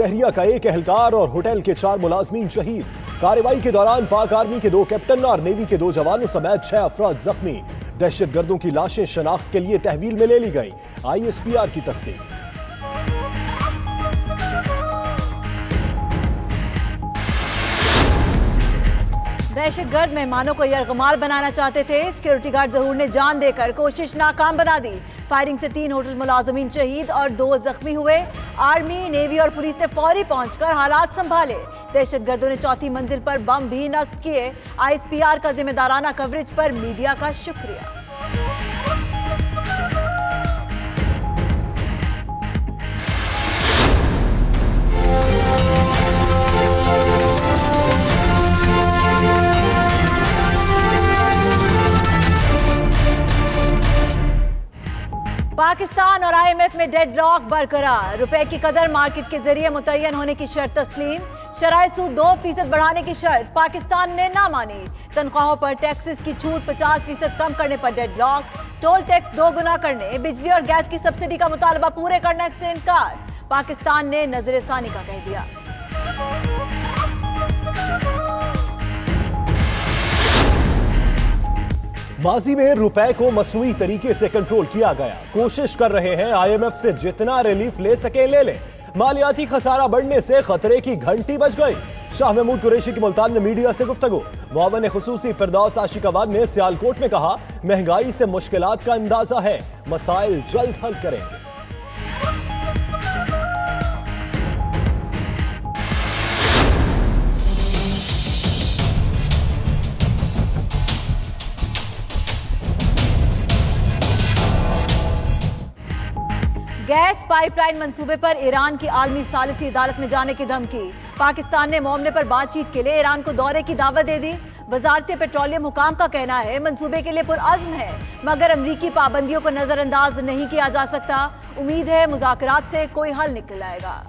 बहरिया का एक एहलकार और होटल के 4 मुलाजमीन शहीद। कार्रवाई के दौरान पाक आर्मी के 2 कैप्टन और नेवी के 2 जवानों समेत 6 अफराद जख्मी। दहशतगर्दों की लाशें शनाख्त के लिए तहवील में ले ली गई। ISPR की तस्दीक। दहशतगर्द मेहमानों को यरगमाल बनाना चाहते थे। सिक्योरिटी गार्ड जहूर ने जान देकर कोशिश नाकाम बना दी। फायरिंग से 3 होटल मुलाजमीन शहीद और 2 जख्मी हुए। आर्मी, नेवी और पुलिस ने फौरी पहुंचकर हालात संभाले। दहशतगर्दों ने 4थी मंजिल पर बम भी नस्ब किए। ISPR का जिम्मेदाराना कवरेज पर मीडिया का शुक्रिया। पाकिस्तान और IMF में डेडलॉक बरकरार। रुपए की कदर मार्केट के जरिए मुतय्यन होने की शर्त तस्लीम। शराय सूद 2% बढ़ाने की शर्त पाकिस्तान ने ना मानी। तनख्वाहों पर टैक्सेस की छूट 50% कम करने पर डेडलॉक। टोल टैक्स 2 गुना करने, बिजली और गैस की सब्सिडी का मुतालबा पूरे करने से इनकार। पाकिस्तान ने नजरसानी का कह दिया। माजी में रुपए को मसनूई तरीके से कंट्रोल किया गया। कोशिश कर रहे हैं IMF से जितना रिलीफ ले सके ले ले। मालियाती खसारा बढ़ने से खतरे की घंटी बज गई। शाह महमूद कुरैशी की मुल्तान में मीडिया से गुफ्तगू। मुआवन खुसूसी फिरदौस आशिकाबाद ने सियालकोट में कहा, महंगाई से मुश्किलात का अंदाजा है, मसाइल जल्द हल करेंगे। गैस पाइपलाइन मंसूबे पर ईरान की आलमी सालिसी अदालत में जाने की धमकी। पाकिस्तान ने मामले पर बातचीत के लिए ईरान को दौरे की दावत दे दी। वजारत पेट्रोलियम हुकाम का कहना है मंसूबे के लिए पुरअज़्म है, मगर अमरीकी पाबंदियों को नजरअंदाज नहीं किया जा सकता। उम्मीद है मुज़ाकरात से कोई हल निकल आएगा।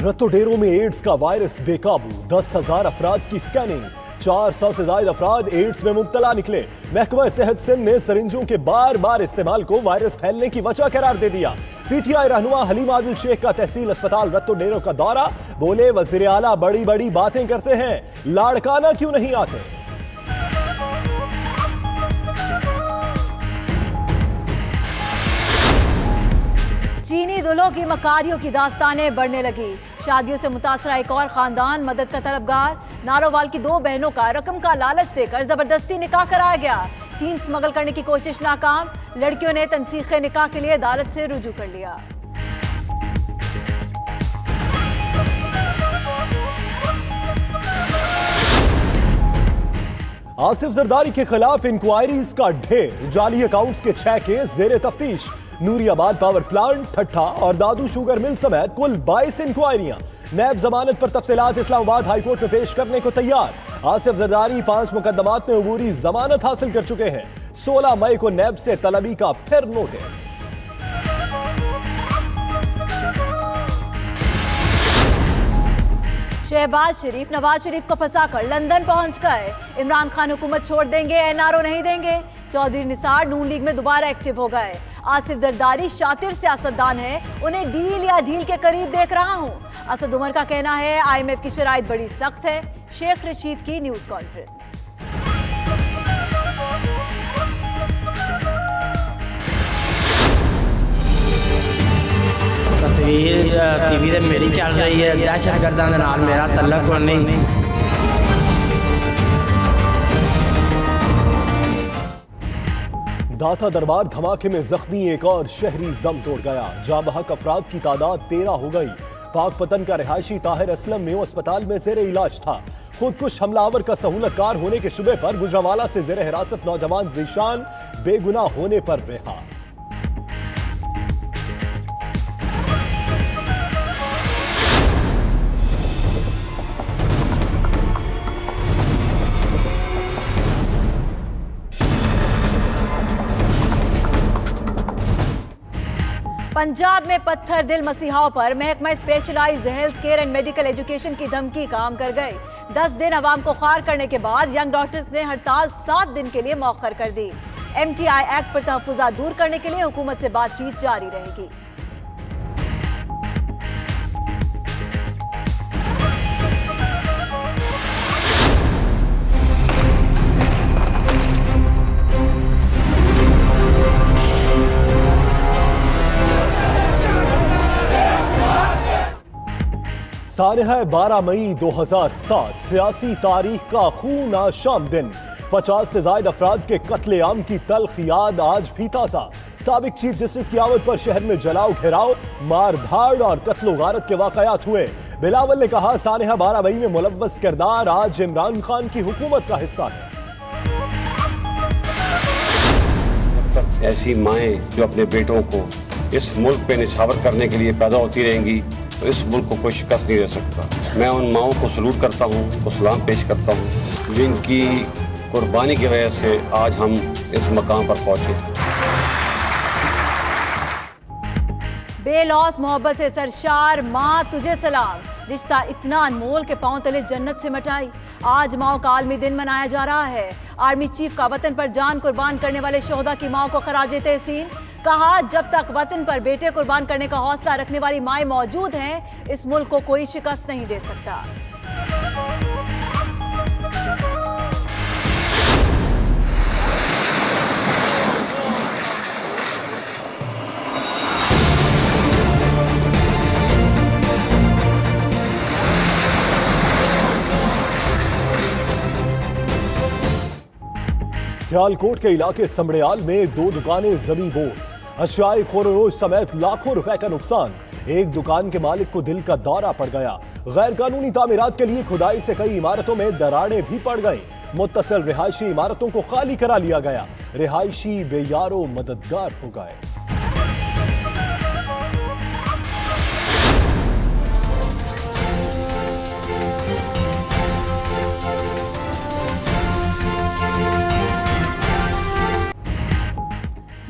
रत्तो डेरों में एड्स का वायरस बेकाबू। 10,000 अफराद की स्कैनिंग। 400 से ज्यादा अफराद एड्स में मुब्तला निकले। महकमा सेहत सिंध ने सरिंजों के बार बार इस्तेमाल को वायरस फैलने की वजह करार दे दिया। PTI रहनुमा हलीम आदिल शेख का तहसील अस्पताल रत्तो डेरों का दौरा। बोले, वजीर आला बड़ी बड़ी बातें करते हैं, लाड़काना क्यों नहीं आते। चीनी दुल्हों की मकारियों की दास्तानें बढ़ने लगी। शादियों से मुतासरा एक और खानदान मदद का तलबगार। नारोवाल की 2 बहनों का रकम का लालच देकर जबरदस्ती निकाह कराया गया। चीन स्मगल करने की कोशिश नाकाम। लड़कियों ने तनसीखे निकाह के लिए अदालत से रुजू कर लिया। आसिफ जरदारी के खिलाफ इंक्वायरीज का ढेर। जाली अकाउंट्स के 6 केस जेर तफ्तीश। नूरियाबाद पावर प्लांट, ठट्ठा और दादू शुगर मिल समेत कुल 22 इंक्वायरियां। नैब जमानत पर तफसीलात इस्लामाबाद हाईकोर्ट में पेश करने को तैयार। आसिफ जरदारी 5 मुकदमात में अबूरी जमानत हासिल कर चुके हैं। 16 मई को नैब से तलबी का फिर नोटिस। शहबाज शरीफ नवाज शरीफ को फंसाकर लंदन पहुंच गए। इमरान खान हुकूमत छोड़ देंगे, NRO नहीं देंगे। चौधरी निसार नून लीग में दोबारा एक्टिव हो गए। आसिफ जरदारी शातिर सियासतदान है, उन्हें डील या ढील के करीब देख रहा हूं। असद उमर का कहना है IMF की शराइत बड़ी सख्त है। शेख रशीद की न्यूज कॉन्फ्रेंस। तस्वीर TV ਤੇ ਮੇਰੀ ਚੱਲ ਰਹੀ ਹੈ। ਦਹਿਸ਼ਤਗਰਦਾਂ ਦੇ ਨਾਲ ਮੇਰਾ ਤਲਕ ਨਹੀਂ। दाता दरबार धमाके में जख्मी एक और शहरी दम तोड़ गया। जाँ बहक अफराद की तादाद 13 हो गई। पाक पतन का रिहायशी ताहिर असलम मेयो अस्पताल में जेर इलाज था। खुदकुश हमलावर का सहूलतकार होने के शुबे पर गुजरांवाला से जेर हिरासत नौजवान जीशान बेगुनाह होने पर रिहा। पंजाब में पत्थर दिल मसीहाओं पर महकमा specialised health care and medical education की धमकी काम कर गई। 10 दिन अवाम को ख्वार करने के बाद यंग डॉक्टर्स ने हड़ताल 7 दिन के लिए मौखर कर दी। MTI एक्ट पर तहफुजात दूर करने के लिए हुकूमत से बातचीत जारी रहेगी। सानहा 12 मई 2007 सियासी तारीख का खून आशाम दिन। 50 से ज्यादा अफराद के कत्लेआम की तल्ख याद आज भी ताज़ा। साबिक चीफ जस्टिस की आमद पर शहर में जलाओ घेराव, मार धाड़ और कत्लो गारत के वाकयात हुए। बिलावल ने कहा सानहा 12 मई में मुलव्वस किरदार आज इमरान खान की हुकूमत का हिस्सा है। ऐसी माएँ जो अपने बेटों को इस मुल्क पे निछावर करने के लिए पैदा होती रहेंगी तो इस मुल्क को कोई शिकस्त नहीं दे सकता। मैं उन माओं को सलूट करता हूँ, उनको सलाम पेश करता हूँ जिनकी कुर्बानी की वजह से आज हम इस मकाम पर पहुँचे। बेलौस मोहब्बत से सरशार माँ तुझे सलाम, रिश्ता इतना अनमोल के पांव तले जन्नत से मटाई। आज माओ का आलमी दिन मनाया जा रहा है। आर्मी चीफ का वतन पर जान कुर्बान करने वाले शोहदा की माओ को खराजे तहसीन। कहा जब तक वतन पर बेटे कुर्बान करने का हौसला रखने वाली माएं मौजूद हैं, इस मुल्क को कोई शिकस्त नहीं दे सकता। सियालकोट के इलाके समड़ियाल में 2 दुकानें जमी बोस, अशियाई खोरोनोश समेत लाखों रुपए का नुकसान। एक दुकान के मालिक को दिल का दौरा पड़ गया। गैर कानूनी तामीरात के लिए खुदाई से कई इमारतों में दरारें भी पड़ गई। मुत्तसिल रिहायशी इमारतों को खाली करा लिया गया। रिहायशी बेयारो मददगार हो गए।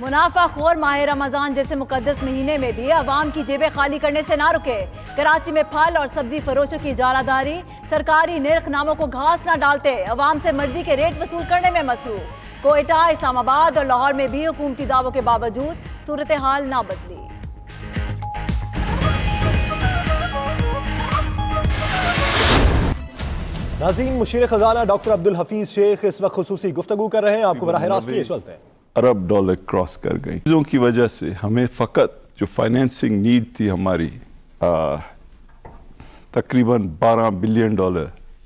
मुनाफाखोर माह रमजान जैसे मुकद्दस महीने में भी अवाम की जेबें खाली करने से ना रुके। कराची में फल और सब्जी फरोशों की इजारादारी, सरकारी निर्खनामों को घास न डालते अवाम से मर्जी के रेट वसूल करने में मसरूफ। कोयटा, इस्लामाबाद और लाहौर में भी हुकूमती दावों के बावजूद सूरत हाल ना बदली। नाज़रीन, मुशीर खजाना डॉक्टर अब्दुल हफीज शेख इस वक्त खुसूसी गुफ्तगू कर रहे हैं। आपको बराह रास्त किए चलते हैं। अरब डॉलर क्रॉस कर गई। चीज़ों की वजह से हमें फ़कत जो फाइनेंसिंग नीड थी हमारी तकरीबन $12 बिलियन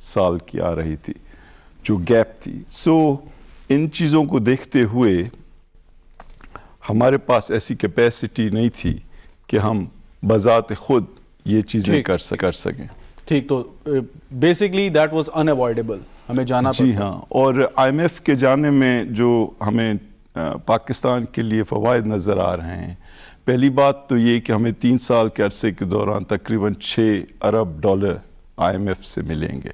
साल की आ रही थी, जो गैप थी। इन चीज़ों को देखते हुए हमारे पास ऐसी कैपेसिटी नहीं थी कि हम बज़ात खुद ये चीज़ें कर सकें। ठीक, तो बेसिकली दैट वाज अनअवॉइडेबल, हमें जाना जी हाँ। और IMF के जाने में जो हमें पाकिस्तान के लिए फ़वाइद नज़र आ रहे हैं, पहली बात तो ये कि हमें 3 साल के अरसे के दौरान तकरीबन $6 अरब IMF से मिलेंगे।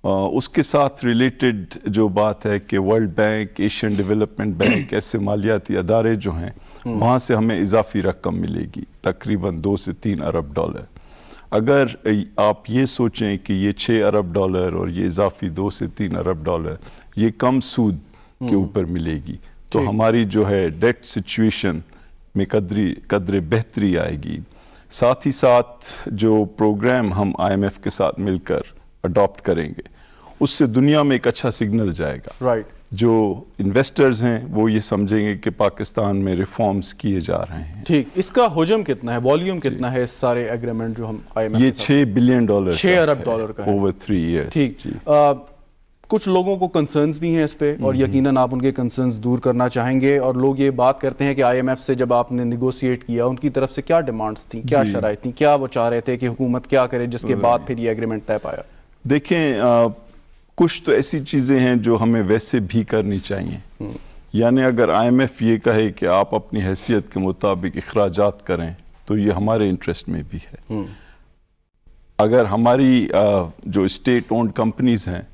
उसके साथ रिलेटेड जो बात है कि world bank, Asian development bank ऐसे मालियाती अदारे जो हैं, वहाँ से हमें इजाफी रकम मिलेगी तकरीबन $2 से $3 अरब। अगर आप ये सोचें कि ये $6 अरब और ये इजाफी $2 से $3 अरब ये कम सूद के ऊपर मिलेगी, तो हमारी जो है डेट सिचुएशन में कदरे बेहतरी आएगी। साथ ही साथ जो प्रोग्राम हम IMF के साथ मिलकर अडॉप्ट करेंगे, उससे दुनिया में एक अच्छा सिग्नल जाएगा। राइट। जो इन्वेस्टर्स हैं वो ये समझेंगे कि पाकिस्तान में रिफॉर्म्स किए जा रहे हैं। ठीक, इसका हुजम कितना है, वॉल्यूम कितना है इस सारे एग्रीमेंट जो हम IMF ये $6 बिलियन $6 अरब का है ओवर 3 years। ठीक, कुछ लोगों को कंसर्न्स भी हैं इस पे और यकीनन आप उनके कंसर्न्स दूर करना चाहेंगे। और लोग ये बात करते हैं कि IMF से जब आपने निगोशिएट किया, उनकी तरफ से क्या डिमांड्स थी, क्या शराइत थी, क्या वो चाह रहे थे कि हुकूमत क्या करे, जिसके बाद फिर ये एग्रीमेंट तय पाया? देखें, कुछ तो ऐसी चीज़ें हैं जो हमें वैसे भी करनी चाहिए। यानी अगर IMF ये कहे कि आप अपनी हैसियत के मुताबिक अखराजात करें, तो ये हमारे इंटरेस्ट में भी है। अगर हमारी जो स्टेट ओन्ड कंपनीज हैं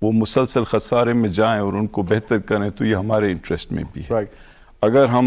वो मुसलसल खसारे में जाएं और उनको बेहतर करें, तो ये हमारे इंटरेस्ट में भी है। राइट। अगर हम